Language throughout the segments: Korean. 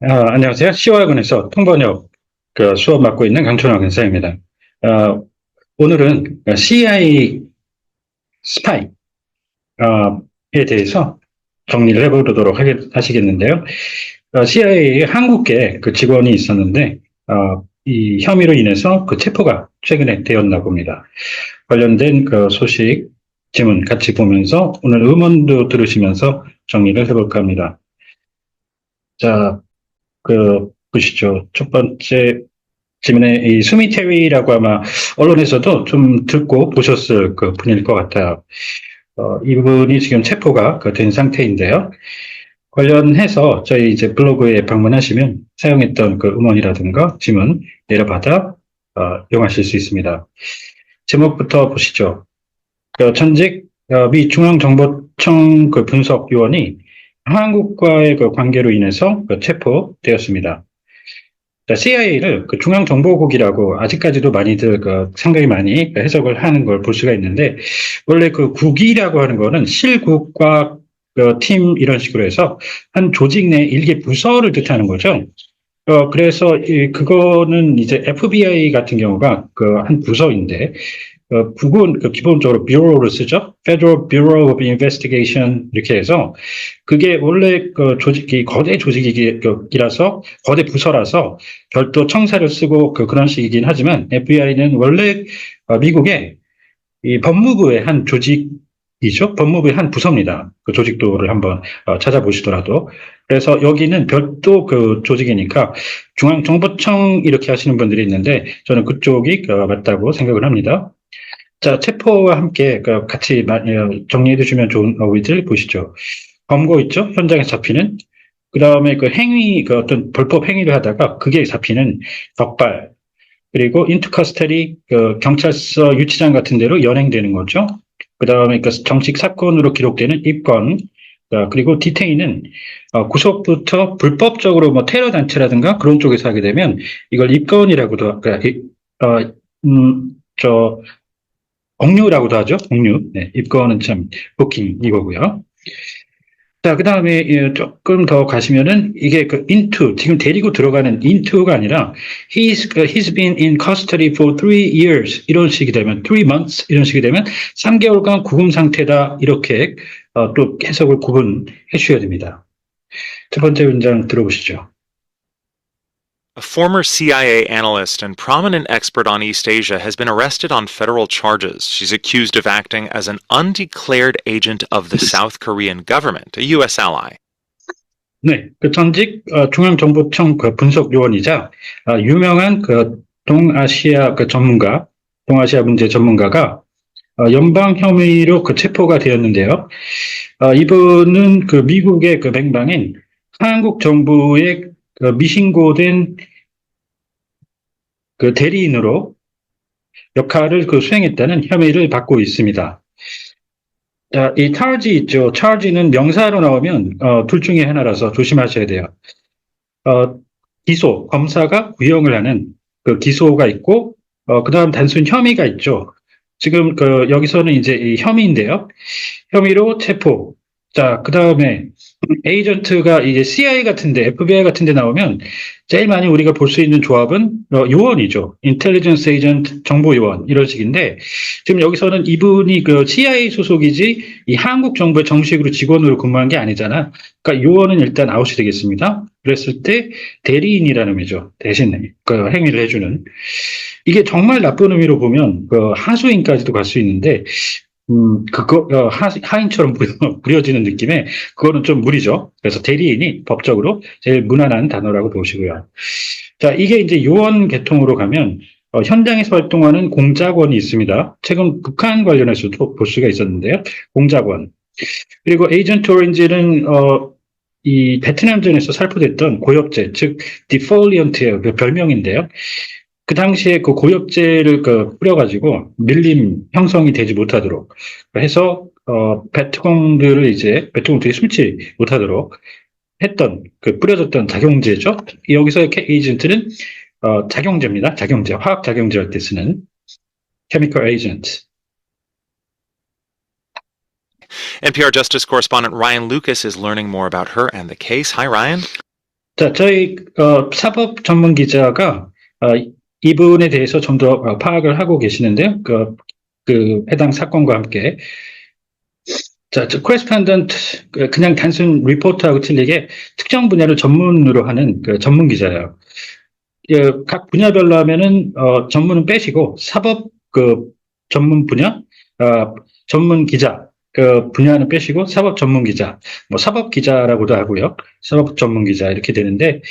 안녕하세요. 시와학원에서 통번역 수업 맡고 있는 강春원사입니다 오늘은 CIA 스파이에 대해서 정리를 해보도록 하시겠는데요. CIA의 한국계 그 직원이 있었는데 이 혐의로 인해서 그 체포가 최근에 되었나 봅니다. 관련된 그 소식, 지문 같이 보면서 오늘 음원도 들으시면서 정리를 해볼까 합니다. 자, 보시죠. 첫 번째 지문에 이 수미 테리라고 아마 언론에서도 좀 듣고 보셨을 그 분일 것 같아요. 이분이 지금 체포가 된 상태인데요. 관련해서 저희 이제 블로그에 방문하시면 사용했던 그 음원이라든가 지문 내려받아 이용하실 수 있습니다. 제목부터 보시죠. 전직 미 중앙정보청 그 분석요원이 한국과의 그 관계로 인해서 체포되었습니다. CIA를 그 중앙정보국이라고 아직까지도 많이들 상당히 많이 해석을 하는 걸 볼 수가 있는데, 원래 그 국이라고 하는 거는 실국과 팀 이런 식으로 해서 한 조직 내 일개 부서를 뜻하는 거죠. 그래서 그거는 이제 FBI 같은 경우가 그 한 부서인데, 북은 그 기본적으로 뷰로를 쓰죠. Federal Bureau of Investigation 이렇게 해서 그게 원래 그 조직이 거대 조직이라서 거대 부서라서 별도 청사를 쓰고 그런 식이긴 하지만 FBI는 원래 미국의 이 법무부의 한 조직이죠. 법무부의 한 부서입니다. 그 조직도를 한번 찾아보시더라도. 그래서 여기는 별도 그 조직이니까 중앙정보청 이렇게 하시는 분들이 있는데 저는 그쪽이 맞다고 생각을 합니다. 자, 체포와 함께 같이 정리해 주시면 좋은 어휘들 보시죠. 검거 있죠? 현장에 잡히는. 그 다음에 그 행위, 그 어떤 불법 행위를 하다가 그게 잡히는 적발. 그리고 인투커스터리, 그 경찰서 유치장 같은 데로 연행되는 거죠. 그 다음에 그 정식 사건으로 기록되는 입건. 그리고 디테인은 구속부터 불법적으로 뭐 테러 단체라든가 그런 쪽에서 하게 되면 이걸 입건이라고도, 어, 음, 저, 억류라고도 하죠. 억류. 네, 입건은 참 부킹 이거고요. 자, 그 다음에 조금 더 가시면은 이게 그 into 지금 데리고 들어가는 into가 아니라 he's been in custody for 3 years 이런 식이 되면 3 months 이런 식이 되면 3개월간 구금 상태다 이렇게 또 해석을 구분해 주셔야 됩니다. 첫 번째 문장 들어보시죠. A former CIA analyst and prominent expert on East Asia has been arrested on federal charges. She's accused of acting as an undeclared agent of the South Korean government, a U.S. ally. 네, 그 전직 중앙정보청 그 분석 요원이자 유명한 그 동아시아 그 전문가, 동아시아 문제 전문가가 연방 혐의로 그 체포가 되었는데요. 이분은 그 미국의 그 맹방인 한국 정부의 그 미신고된 그 대리인으로 역할을 그 수행했다는 혐의를 받고 있습니다. 자, 이 charge 있죠. charge는 명사로 나오면 둘 중에 하나라서 조심하셔야 돼요. 기소, 검사가 구형을 하는 그 기소가 있고, 그 다음 단순 혐의가 있죠. 지금 여기서는 이제 이 혐의인데요. 혐의로 체포. 자, 그 다음에 에이전트가 이제 CIA 같은데, FBI 같은데 나오면 제일 많이 우리가 볼 수 있는 조합은 요원이죠. 인텔리전스 에이전트, 정보 요원 이런 식인데 지금 여기서는 이분이 그 CIA 소속이지 이 한국 정부의 정식으로 직원으로 근무한 게 아니잖아. 그러니까 요원은 일단 아웃이 되겠습니다. 그랬을 때 대리인이라는 의미죠. 대신 그 행위를 해주는. 이게 정말 나쁜 의미로 보면 그 하수인까지도 갈 수 있는데 하인처럼 부려지는 느낌에, 그거는 좀 무리죠. 그래서 대리인이 법적으로 제일 무난한 단어라고 보시고요. 자, 이게 이제 요원 계통으로 가면, 현장에서 활동하는 공작원이 있습니다. 최근 북한 관련해서도 볼 수가 있었는데요. 공작원. 그리고 에이전트 오렌지는, 이 베트남전에서 살포됐던 고엽제, 즉, 디폴리언트의 그 별명인데요. 그 당시에 그 고엽제를 뿌려가지고 밀림 형성이 되지 못하도록 해서 베트공들이 숨지 못하도록 했던 그 뿌려졌던 작용제죠. 여기서의 에이전트는 작용제입니다. 작용제, 화학 작용제 할 때 쓰는 chemical agent. NPR Justice correspondent Ryan Lucas is learning more about her and the case. Hi, Ryan. 자, 저희 사법 전문 기자가 이분에 대해서 좀 더 파악을 하고 계시는데요. 그 해당 사건과 함께. 자, 코레스ponden트 그냥 단순 리포터하고 틀리게 특정 분야를 전문으로 하는 그 전문 기자예요. 각 분야별로 하면은 전문은 빼시고 사법 그 전문 분야 전문 기자 그 분야는 빼시고 사법 전문 기자 뭐 사법 기자라고도 하고요. 사법 전문 기자 이렇게 되는데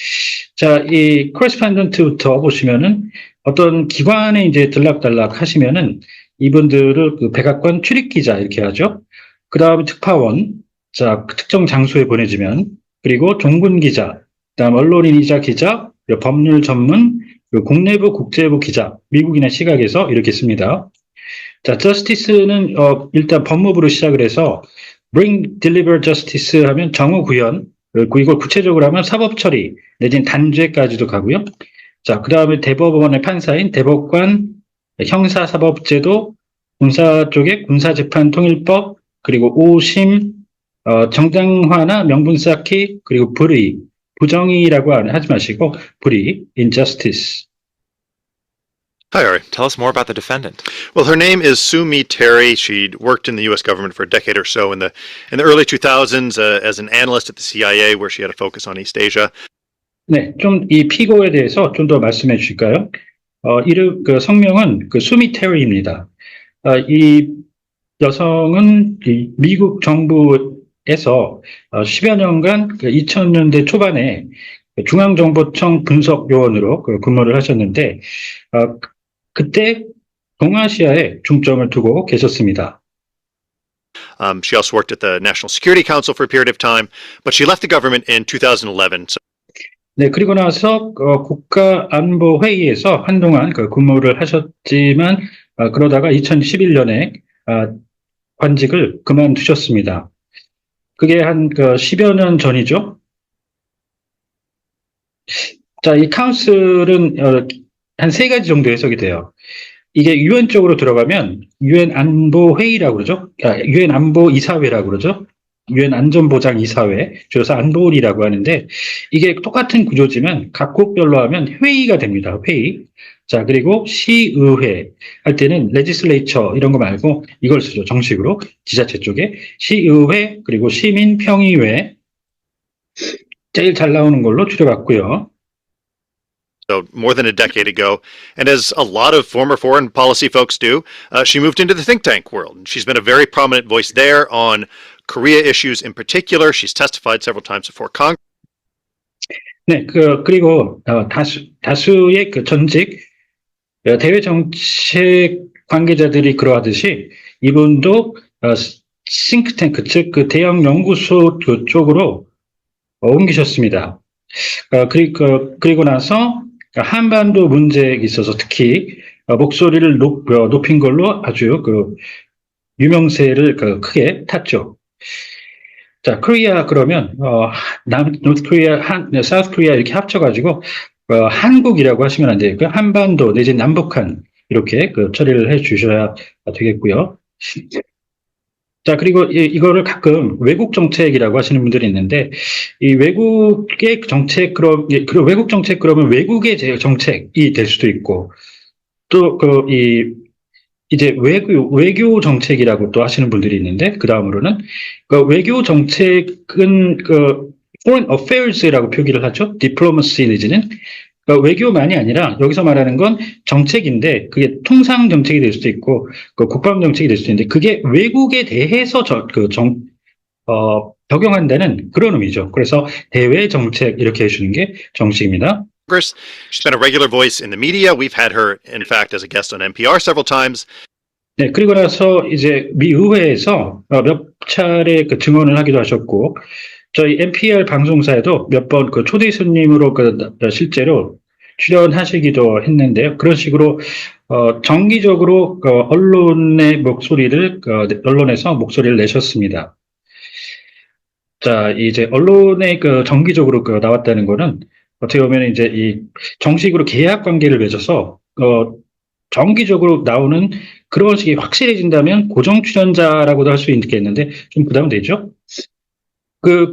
자, 이 코레스ponden트부터 보시면은 어떤 기관에 이제 들락달락 하시면은 이분들을 그 백악관 출입 기자 이렇게 하죠. 그다음에 특파원 자, 그 특정 장소에 보내지면 그리고 종군 기자 그다음 언론인이자 기자 법률 전문, 국내부, 국제부 기자, 미국인의 시각에서 이렇게 씁니다. 자, justice는 일단 법무부로 시작을 해서 bring, deliver justice 하면 정의 구현, 그리고 이걸 구체적으로 하면 사법 처리 내지는 단죄까지도 가고요. 자, 그 다음에 대법원의 판사인 대법관, 형사사법제도, 군사 쪽에 군사재판통일법, 그리고 오심, 정당화나 명분 쌓기, 그리고 불의, 부정의라고 하지 마시고 불의, injustice. Hi, Ari. Tell us more about the defendant. Well, her name is Sue Mi Terry. She'd worked in the U.S. government for a decade or so in the early 2000s as an analyst at the CIA, where she had a focus on East Asia. 네, 좀 이 피고에 대해서 좀 더 말씀해 주실까요? 이름 그 성명은 그 수미 테리입니다. 이 여성은 이 미국 정부에서 10여 년간 2000년대 초반에 중앙정보청 분석요원으로 근무를 하셨는데 그때 동아시아에 중점을 두고 계셨습니다. She also worked at the National Security Council for a period of time, but she left the government in 2011. So 네, 그리고 나서 국가안보회의에서 한동안 근무를 하셨지만 그러다가 2011년에 관직을 그만두셨습니다. 그게 한 10여 년 전이죠. 자, 이 카운슬은 한 세 가지 정도 해석이 돼요. 이게 유엔 쪽으로 들어가면 유엔 안보회의라고 그러죠. 유엔 안보이사회라고 그러죠. 유엔 안전보장이사회, 줄여서 안보리라고 하는데 이게 똑같은 구조지만 각국별로 하면 회의가 됩니다. 회의. 자, 그리고 시의회 할 때는 legislature 이런 거 말고 이걸 쓰죠. 정식으로 지자체 쪽에 시의회 그리고 시민평의회 제일 잘 나오는 걸로 추려봤고요. more than a decade ago. And as a lot of former foreign policy folks do, she moved into the think tank world. And she's been a very prominent voice there on Korea issues in particular. She's testified several times before Congress. 네, 그리고 다수의 그 전직 대외 정책 관계자들이 그러하듯이 이분도 싱크탱크 즉 그 대형 연구소 쪽으로 옮기셨습니다. 그리고 나서 한반도 문제에 있어서 특히 목소리를 높인 걸로 아주 유명세를 크게 탔죠. 자, 코리아 그러면 노스 코리아, 사우스 코리아 이렇게 합쳐가지고 한국이라고 하시면 안 돼요. 한반도 내지 남북한 이렇게 처리를 해주셔야 되겠고요. 자, 그리고 이거를 가끔 외국 정책이라고 하시는 분들이 있는데, 이 외국의 정책, 외국 정책 그러면 외국의 정책이 될 수도 있고, 또, 이제 외교 정책이라고 또 하시는 분들이 있는데, 그 다음으로는, 외교 정책은 foreign affairs라고 표기를 하죠. diplomacy 내지는. 외교만이 아니라 여기서 말하는 건 정책인데 그게 통상 정책이 될 수도 있고 국방 정책이 될 수도 있는데 그게 외국에 대해서 적용한다는 그런 의미죠. 그래서 대외 정책 이렇게 해주는 게 정식입니다. She's been a regular voice in the media. We've had her, in fact, as a guest on NPR several times. 네, 그리고 나서 이제 미 의회에서 몇 차례 증언을 하기도 하셨고 저희 NPR 방송사에도 몇 번 초대 손님으로 실제로 출연하시기도 했는데요. 그런 식으로 정기적으로 언론에서 목소리를 내셨습니다. 자, 이제 언론에 정기적으로 나왔다는 거는 어떻게 보면 이제 이 정식으로 계약 관계를 맺어서 정기적으로 나오는 그런 식이 확실해진다면 고정 출연자라고도 할 수 있겠는데 좀 부담되죠? 그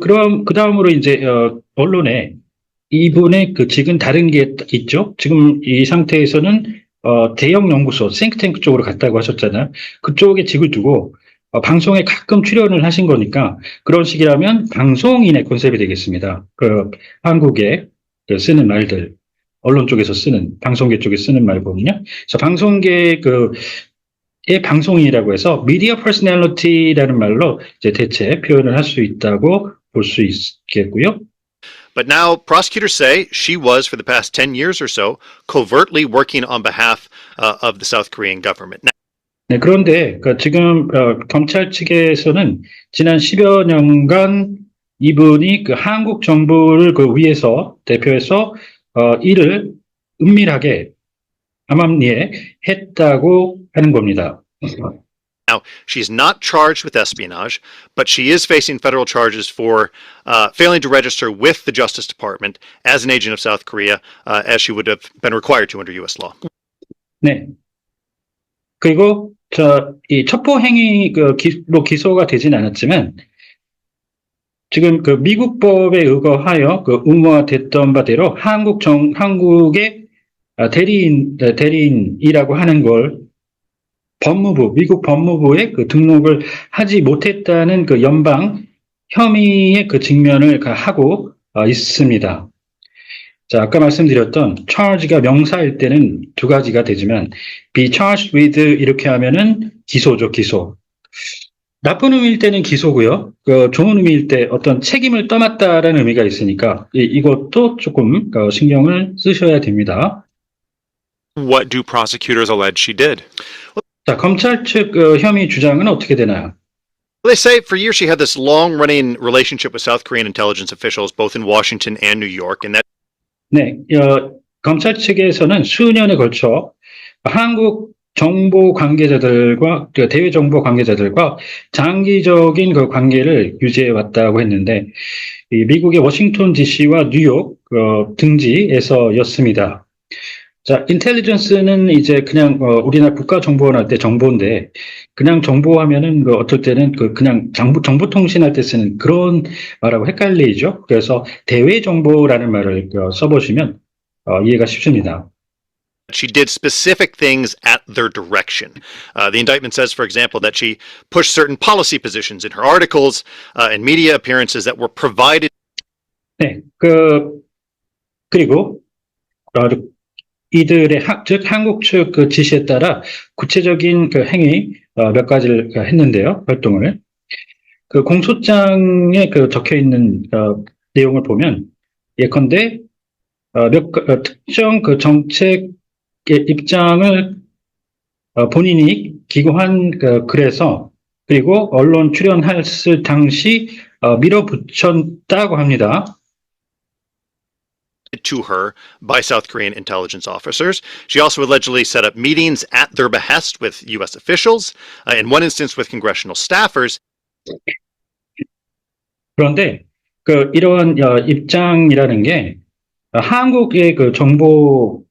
다음으로 이제, 언론에 이분의 그 직은 다른 게 있죠. 지금 이 상태에서는 대형 연구소, 싱크탱크 쪽으로 갔다고 하셨잖아요. 그쪽에 직을 두고 방송에 가끔 출연을 하신 거니까 그런 식이라면 방송인의 컨셉이 되겠습니다. 그 한국에 그 쓰는 말들, 언론 쪽에서 쓰는, 방송계 쪽에 쓰는 말 보면요. 그래서 방송계 의 방송인이라고 해서 미디어 퍼스널리티라는 말로 이제 대체 표현을 할 수 있다고 볼 수 있겠고요. But now prosecutors say she was, for the past 10 years or so, covertly working on behalf of the South Korean government. Now, 네, 그런데 지금 검찰 측에서는 지난 10여 년간 이분이 그 한국 정부를 그 위해서 대표해서 일을 은밀하게 암암리에 했다고 하는 겁니다. she's not charged with espionage, but she is facing federal charges for failing to register with the Justice Department as an agent of South Korea, as she would have been required to under U.S. law. 네. 그리고 이 첩보행위로 기소가 되진 않았지만 지금 그 미국법에 의거하여 그 의무화됐던 바대로 한국의 대리인이라고 하는 걸 미국 법무부에 그 등록을 하지 못했다는 그 연방 혐의의 그 직면을 하고 있습니다. 자, 아까 말씀드렸던 charge가 명사일 때는 두 가지가 되지만 be charged with 이렇게 하면은 기소죠, 기소. 나쁜 의미일 때는 기소고요. 좋은 의미일 때 어떤 책임을 떠맡다라는 의미가 있으니까 이것도 조금 신경을 쓰셔야 됩니다. What do prosecutors allege she did? 자, 검찰 측 혐의 주장은 어떻게 되나요? Well, they say for years she had this long-running relationship with South Korean intelligence officials, both in Washington and New York, and that 네, 검찰 측에서는 수년에 걸쳐 한국 정보 관계자들과 대외 정보 관계자들과 장기적인 그 관계를 유지해 왔다고 했는데 이 미국의 워싱턴 DC와 뉴욕 등지에서였습니다. 자, 인텔리전스는 이제 그냥 우리나라 국가정보원 할 때 정보인데 그냥 정보하면은 어떨 때는 그냥 정보통신할 때 쓰는 그런 말하고 헷갈리죠. 그래서 대외 정보라는 말을 써보시면 이해가 쉽습니다. she did specific things at their direction. The indictment says, for example, that she pushed certain policy positions in her articles and media appearances that were provided. 네, 그리고 이들의 즉 한국 측 그 지시에 따라 구체적인 그 행위 몇 가지를 했는데요, 활동을. 그 공소장에 적혀 있는 내용을 보면 예컨대 특정 그 정책의 입장을 본인이 기고한 글에서 그리고 언론 출연했을 당시 밀어붙였다고 합니다. To her by South Korean intelligence officers. She also allegedly set up meetings at their behest with U.S. officials, in one instance with congressional staffers. 그런데 이러한 입장이라는 게 한국의 그 정보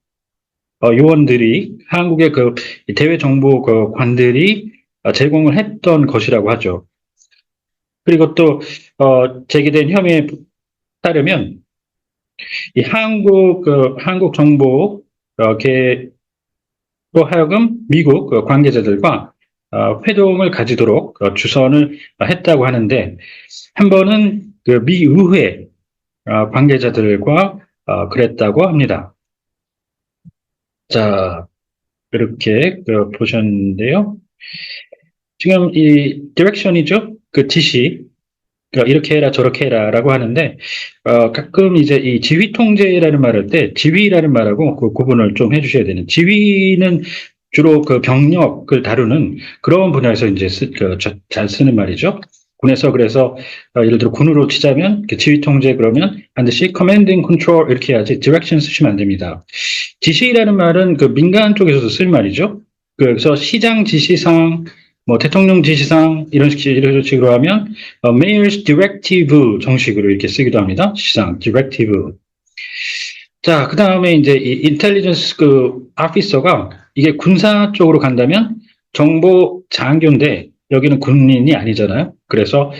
요원들이 한국의 그 대외 정보 관들이 제공을 했던 것이라고 하죠. 그리고 또 제기된 혐의에 따르면 이 한국 정보계로 하여금 미국 관계자들과 회동을 가지도록 주선을 했다고 하는데 한 번은 미 의회 관계자들과 그랬다고 합니다. 자, 이렇게 보셨는데요. 지금 이 디렉션이죠. 그 지시. 이렇게 해라 저렇게 해라라고 하는데 가끔 이제 이 지휘 통제라는 말 할 때 지휘라는 말하고 그 구분을 좀 해주셔야 되는. 지휘는 주로 그 병력을 다루는 그런 분야에서 이제 잘 쓰는 말이죠. 군에서 그래서 예를 들어 군으로 치자면 지휘 통제 그러면 반드시 command and control 이렇게 해야지 direction 쓰시면 안 됩니다. 지시라는 말은 그 민간 쪽에서도 쓸 말이죠. 그래서 시장 지시상 대통령 지시상 이런 식으로 하면 Mayor's Directive 정식으로 이렇게 쓰기도 합니다. 지시상 Directive. 자, 그 다음에 이제 이 인텔리전스 오피서가 이게 군사 쪽으로 간다면 정보 장교인데 여기는 군인이 아니잖아요. 그래서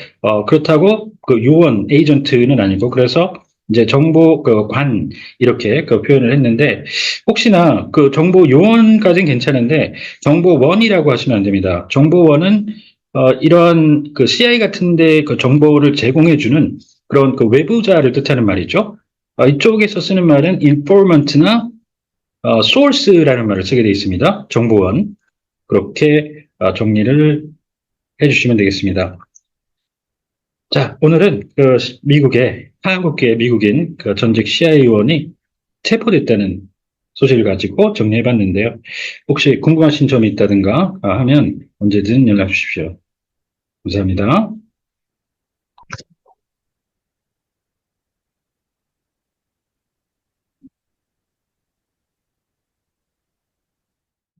그렇다고 그 요원 에이전트는 아니고 그래서 이제 정보 그 관 이렇게 그 표현을 했는데 혹시나 그 정보 요원까지는 괜찮은데 정보원이라고 하시면 안 됩니다. 정보원은 이러한 그 CIA 같은데 그 정보를 제공해주는 그런 그 외부자를 뜻하는 말이죠. 이쪽에서 쓰는 말은 informant나 source라는 말을 쓰게 되어 있습니다. 정보원 그렇게 정리를 해주시면 되겠습니다. 자, 오늘은 그 한국계 미국인 그 전직 CIA 의원이 체포됐다는 소식을 가지고 정리해봤는데요. 혹시 궁금하신 점이 있다든가 하면 언제든 연락 주십시오. 감사합니다.